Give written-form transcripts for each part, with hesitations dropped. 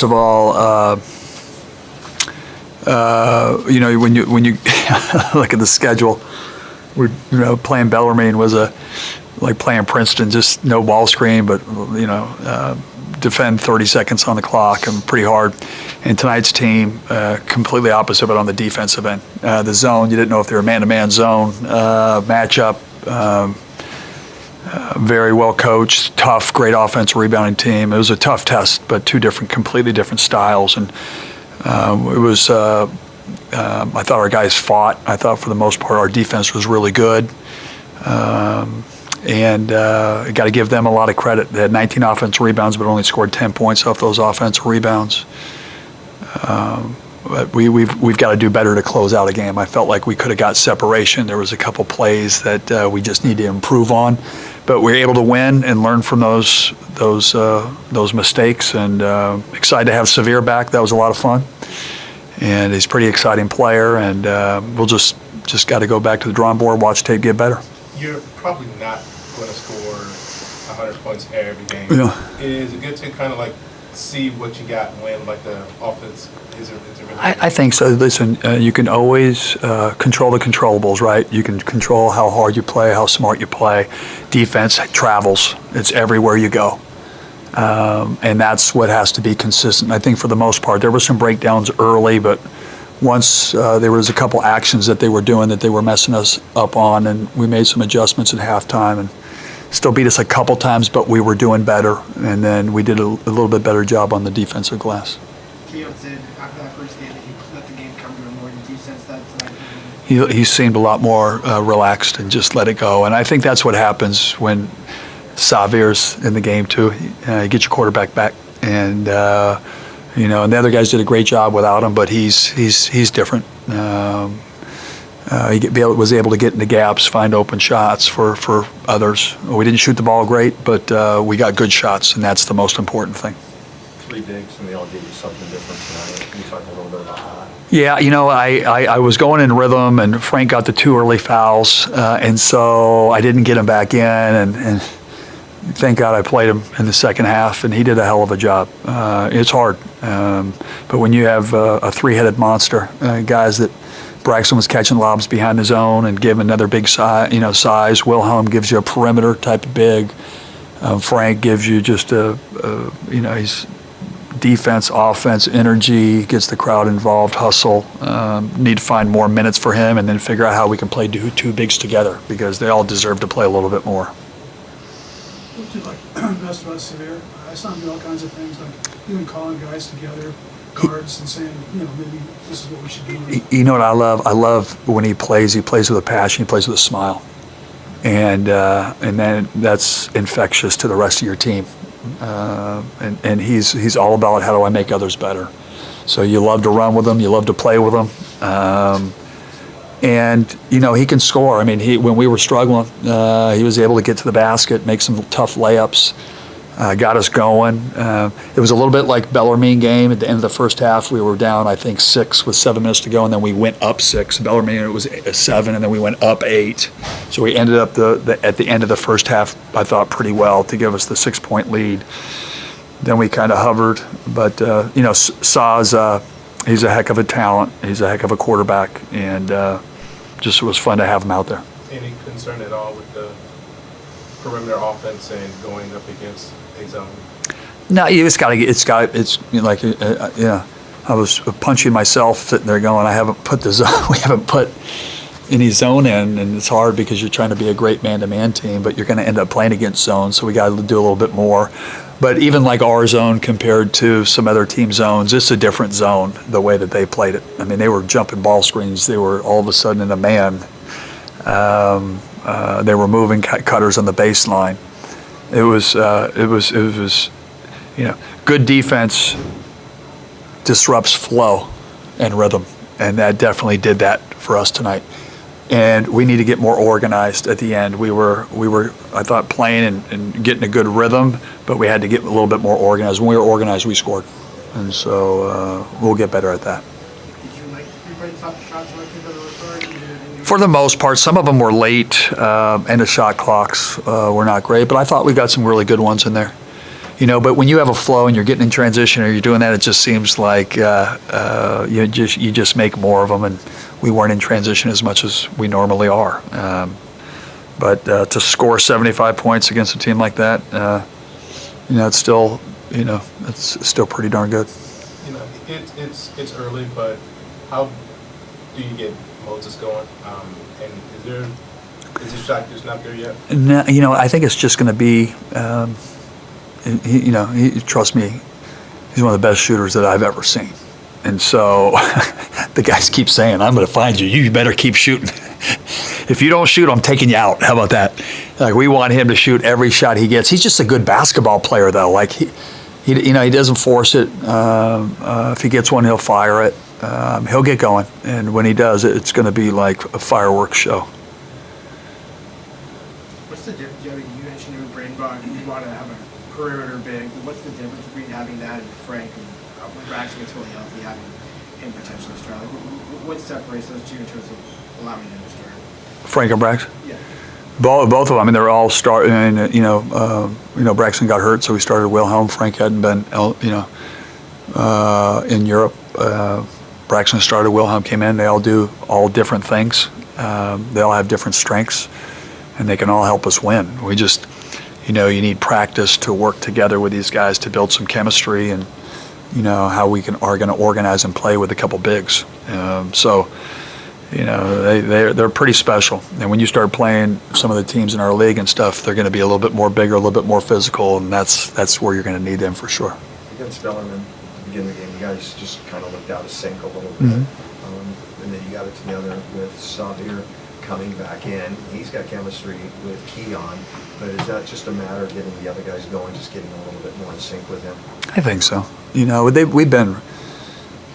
first of all, when you look at the schedule, playing Bellarmine was like playing Princeton, just no ball screen, but defend 30 seconds on the clock and pretty hard. And tonight's team, completely opposite, but on the defensive end. The zone, you didn't know if they were man-to-man zone matchup. Very well coached, tough, great offensive rebounding team. It was a tough test, but two completely different styles. And it was, I thought our guys fought. I thought for the most part our defense was really good. And got to give them a lot of credit. They had 19 offensive rebounds, but only scored 10 points off those offensive rebounds. But we've got to do better to close out a game. I felt like we could have got separation. There was a couple plays that we just need to improve on, but we were able to win and learn from those mistakes. And excited to have Severe back. That was a lot of fun, and he's a pretty exciting player. And we'll just got to go back to the drawing board, watch tape, get better. You're probably not going to score 100 points every game. Yeah. Is it good to kind of like see what you got when like the offense is it really I think so. Listen, you can always control the controllables, right? You can control how hard you play, how smart you play. Defense travels. It's everywhere you go. And that's what has to be consistent. I think for the most part, there were some breakdowns early, but once there was a couple actions that they were doing that they were messing us up on, and we made some adjustments at halftime and still beat us a couple times, but we were doing better. And then we did a little bit better job on the defensive glass. Keon said after that first game that he let the game come to him more. Did you sense that tonight? He seemed a lot more relaxed and just let it go. And I think that's what happens when Savir's in the game too. You get your quarterback back, and and the other guys did a great job without him, but he's different. He was able to get into gaps, find open shots for others. We didn't shoot the ball great, but we got good shots, and that's the most important thing. 3 bigs, and they all gave you something different tonight. Can you talk a little bit about that? Yeah, I was going in rhythm, and Frank got the 2 early fouls, and so I didn't get him back in, and thank God I played him in the second half, and he did a hell of a job. It's hard, but when you have a 3-headed monster, guys that Braxton was catching lobs behind his own and giving another big size. Wilhelm gives you a perimeter type of big. Frank gives you just he's defense, offense, energy, gets the crowd involved, hustle. Need to find more minutes for him and then figure out how we can play two bigs together because they all deserve to play a little bit more. What do you like best about Severe? I saw him do all kinds of things, like even calling guys together, guards, and saying, maybe this is what we should do. You know what I love? I love when he plays with a passion, he plays with a smile. And then that's infectious to the rest of your team. And he's all about how do I make others better. So you love to run with him, you love to play with him. And he can score. I mean, when we were struggling, he was able to get to the basket, make some tough layups, got us going. It was a little bit like Bellarmine game. At the end of the first half, we were down, I think, 6 with 7 minutes to go, and then we went up 6. Bellarmine, it was 7, and then we went up 8. So we ended up at the end of the first half, I thought, pretty well to give us the 6-point lead. Then we kind of hovered, but Saz, he's a heck of a talent. He's a heck of a quarterback, and just was fun to have him out there. Any concern at all with the perimeter offense and going up against a zone? No, you just got to. I was punching myself sitting there going, I haven't put the zone. We haven't put any zone in, and it's hard because you're trying to be a great man-to-man team, but you're going to end up playing against zone. So we got to do a little bit more. But even like our zone compared to some other team zones, it's a different zone, the way that they played it. I mean, they were jumping ball screens. They were all of a sudden in a man. They were moving cutters on the baseline. It was good defense disrupts flow and rhythm, and that definitely did that for us tonight. And we need to get more organized at the end. We were I thought, playing and getting a good rhythm, but we had to get a little bit more organized. When we were organized, we scored. And so we'll get better at that. Did you like everybody top shots like you were? For the most part, some of them were late, and the shot clocks were not great, but I thought we got some really good ones in there. But when you have a flow and you're getting in transition or you're doing that, it just seems like you just make more of them, and we weren't in transition as much as we normally are. But to score 75 points against a team like that, it's still, it's still pretty darn good. It's early, but how do you get Moses going? And is his shot just not there yet? No, I think it's just going to be, trust me, he's one of the best shooters that I've ever seen. And so the guys keep saying, I'm going to find you. You better keep shooting. If you don't shoot, I'm taking you out. How about that? Like, we want him to shoot every shot he gets. He's just a good basketball player, though. Like, he doesn't force it. If he gets one, he'll fire it. He'll get going. And when he does, it's going to be like a fireworks show. What's the difference? You mentioned with Brainbog, you want to have a perimeter big. What's the difference between having that and Frank, and when Braxton gets fully healthy, having him potentially start? What separates those two in terms of allowing him to start? Frank and Brax? Yeah. Both of them. I mean, they're all starting. Braxton got hurt, so we started Wilhelm. Frank hadn't been, in Europe. Braxton started. Wilhelm came in. They all do all different things. They all have different strengths, and they can all help us win. We just, you need practice to work together with these guys to build some chemistry, and how we are going to organize and play with a couple bigs. They're pretty special. And when you start playing some of the teams in our league and stuff, they're going to be a little bit more bigger, a little bit more physical, and that's where you're going to need them for sure. Against Bellarmine, at the beginning of the game, you guys just kind of looked out of sync a little bit. Mm-hmm. And then you got it together with Sabir coming back in. He's got chemistry with Keon, but is that just a matter of getting the other guys going, just getting a little bit more in sync with him? I think so. We've been,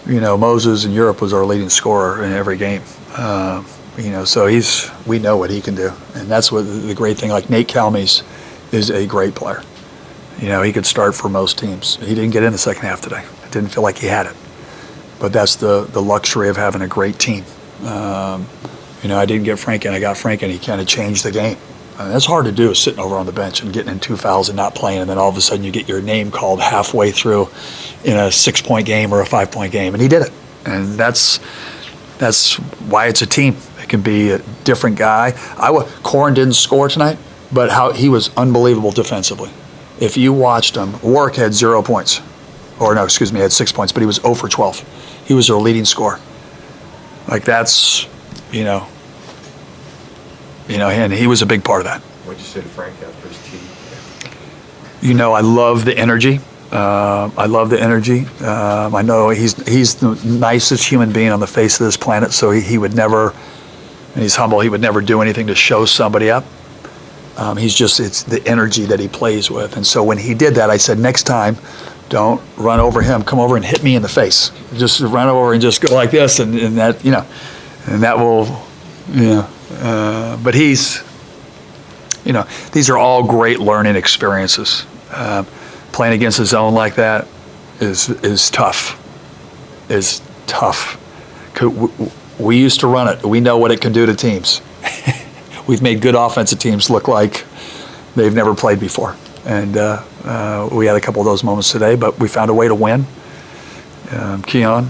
Moses in Europe was our leading scorer in every game. So we know what he can do. And that's what the great thing, like Nate Calmes is a great player. He could start for most teams. He didn't get in the second half today. I didn't feel like he had it. But that's the luxury of having a great team. I didn't get Frank in. I got Frank in. He kind of changed the game. That's hard to do, sitting over on the bench and getting in 2 fouls and not playing, and then all of a sudden you get your name called halfway through in a 6-point game or a 5-point game, and he did it. And that's why it's a team. It can be a different guy. Corin didn't score tonight, but he was unbelievable defensively. If you watched him, Warwick had 0 points. Had 6 points, but he was 0 for 12. He was their leading scorer. Like, that's, and he was a big part of that. What'd you say to Frank after his tee? I love the energy. I know he's the nicest human being on the face of this planet, so he would never, and he's humble, he would never do anything to show somebody up. It's the energy that he plays with. And so when he did that, I said, next time, don't run over him. Come over and hit me in the face. Just run over and just go like this, and that, and that will, but these are all great learning experiences. Playing against a zone like that is tough. Is tough. We used to run it. We know what it can do to teams. We've made good offensive teams look like they've never played before. And we had a couple of those moments today, but we found a way to win. Keon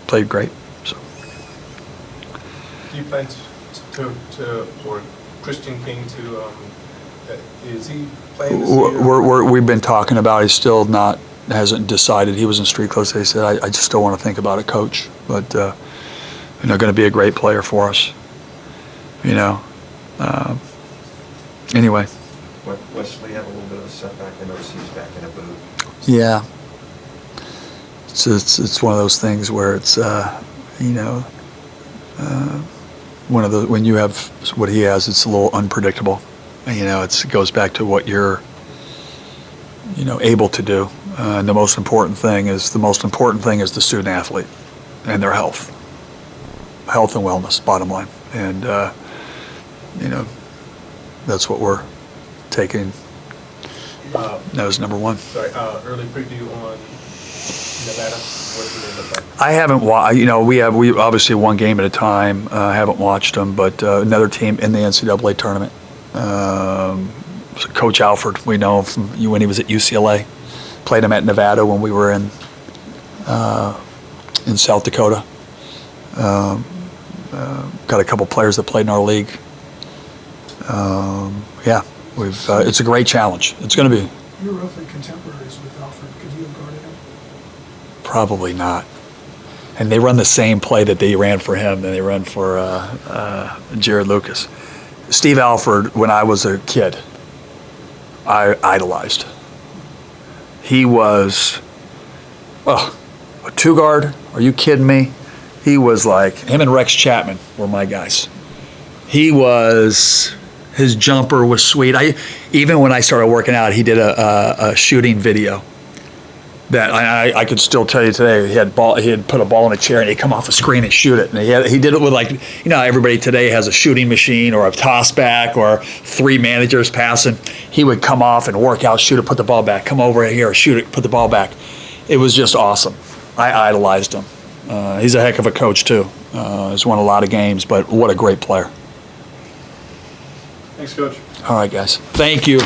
played great. So. Do you plan for Christian King to, is he playing this year? We've been talking about it. He's still hasn't decided. He was in street clothes. He said, I just don't want to think about it, Coach. But, going to be a great player for us. Anyway. Wesley had a little bit of a setback. I noticed he's back in a boot. Yeah. It's one of those things where it's, when you have what he has, it's a little unpredictable. It goes back to what you're, able to do. And the most important thing is the student athlete and their health and wellness, bottom line. And, that's what we're taking. That was number one. Sorry, early preview on Nevada. What do they look like? I haven't watched. We obviously one game at a time. I haven't watched them, but another team in the NCAA tournament. Coach Alford, we know him from when he was at UCLA. Played him at Nevada when we were in South Dakota. Got a couple players that played in our league. Yeah, it's a great challenge. It's going to be. You're roughly contemporaries with Alfred. Could you have guarded him? Probably not. And they run the same play that they ran for him and they run for Jared Lucas. Steve Alford, when I was a kid, I idolized. He was, a two guard? Are you kidding me? He was like, him and Rex Chapman were my guys. His jumper was sweet. Even when I started working out, he did a shooting video that I could still tell you today. He had put a ball in a chair and he'd come off a screen and shoot it. And he did it with, like, you know, everybody today has a shooting machine or a toss back or 3 managers passing. He would come off and work out, shoot it, put the ball back, come over here, shoot it, put the ball back. It was just awesome. I idolized him. He's a heck of a coach too. He's won a lot of games, but what a great player. Thanks, Coach. All right, guys. Thank you.